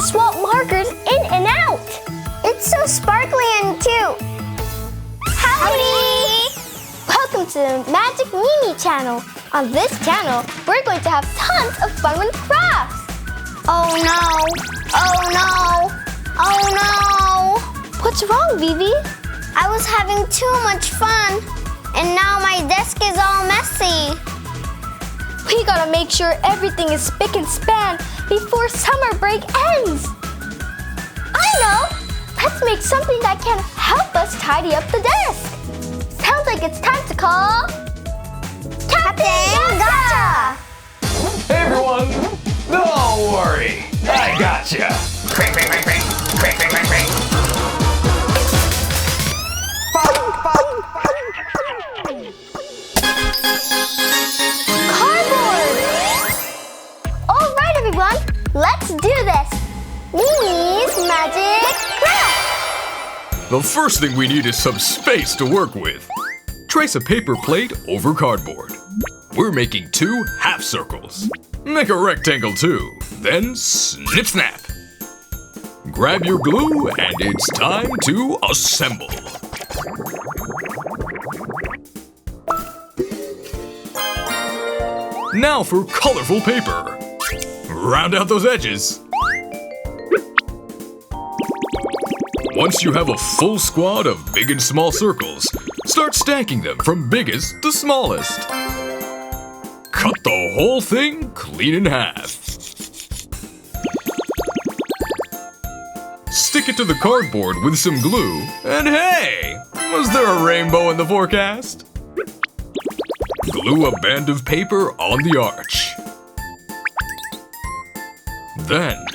to swap markers in and out. It's so sparkly and cute. Howdy! Welcome to the Magic Mimi channel. On this channel, we're going to have tons of fun with crafts. Oh no! Oh no! Oh no! What's wrong, Vivi? I was having too much fun, and now my desk is all messy. We gotta make sure everything is spick and span before summer break ends. I know! Let's make something that can help us tidy up the desk. Sounds like it's time to call... Captain Gotcha! Hey everyone! Don't worry, I gotcha! Crank, crank, crank, crank, crank, crank, crank, crank. Cardboard! All right, everyone, let's do this. Mimi's Magic Craft! The first thing we need is some space to work with. Trace a paper plate over cardboard. We're making 2 half circles. Make a rectangle too, then snip snap. Grab your glue and it's time to assemble. Now for colorful paper. Round out those edges. Once you have a full squad of big and small circles, start stacking them from biggest to smallest. Cut the whole thing clean in half. Stick it to the cardboard with some glue, and hey! Was there a rainbow in the forecast? Glue a band of paper on the arch. Then,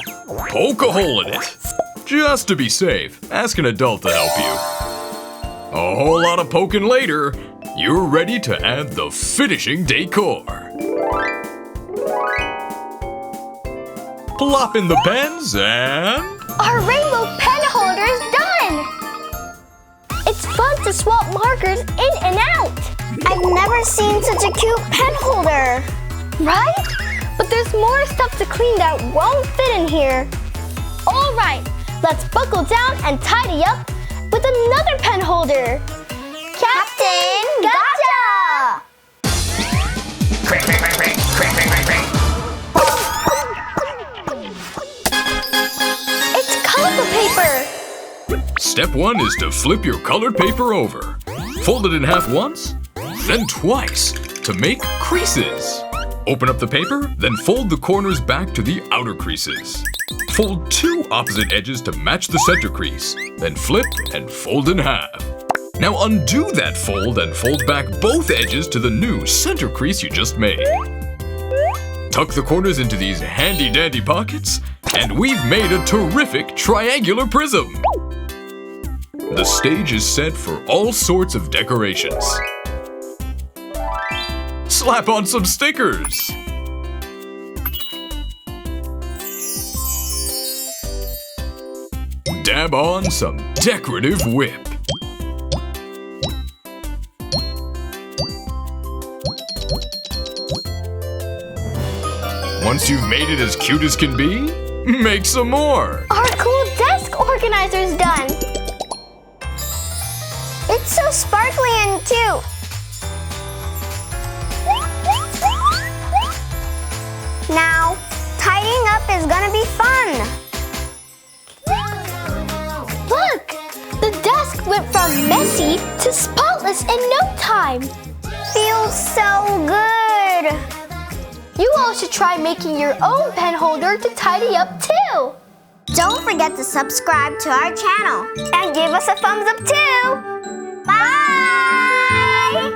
poke a hole in it. Just to be safe, ask an adult to help you. A whole lot of poking later, you're ready to add the finishing decor. Plop in the pens and... Our rainbow pen holder is done! It's fun to swap markers in and out. I've never seen such a cute pen holder. Right? But there's more stuff to clean that won't fit in here. All right, let's buckle down and tidy up with another pen holder. Captain Gotcha! Crank, crank, crank, crank, crank, crank, crank, crank. It's colorful paper. Step 1 is to flip your colored paper over. Fold it in half once, then twice to make creases. Open up the paper, then fold the corners back to the outer creases. Fold 2 opposite edges to match the center crease, then flip and fold in half. Now undo that fold and fold back both edges to the new center crease you just made. Tuck the corners into these handy-dandy pockets, and we've made a terrific triangular prism. The stage is set for all sorts of decorations. Slap on some stickers. Dab on some decorative whip. Once you've made it as cute as can be, make some more. Our cool desk organizer's done. It's so sparkly and cute. Now, tidying up is gonna be fun. Look! The desk went from messy to spotless in no time. Feels so good. You all should try making your own pen holder to tidy up too. Don't forget to subscribe to our channel and give us a thumbs up too. Bye!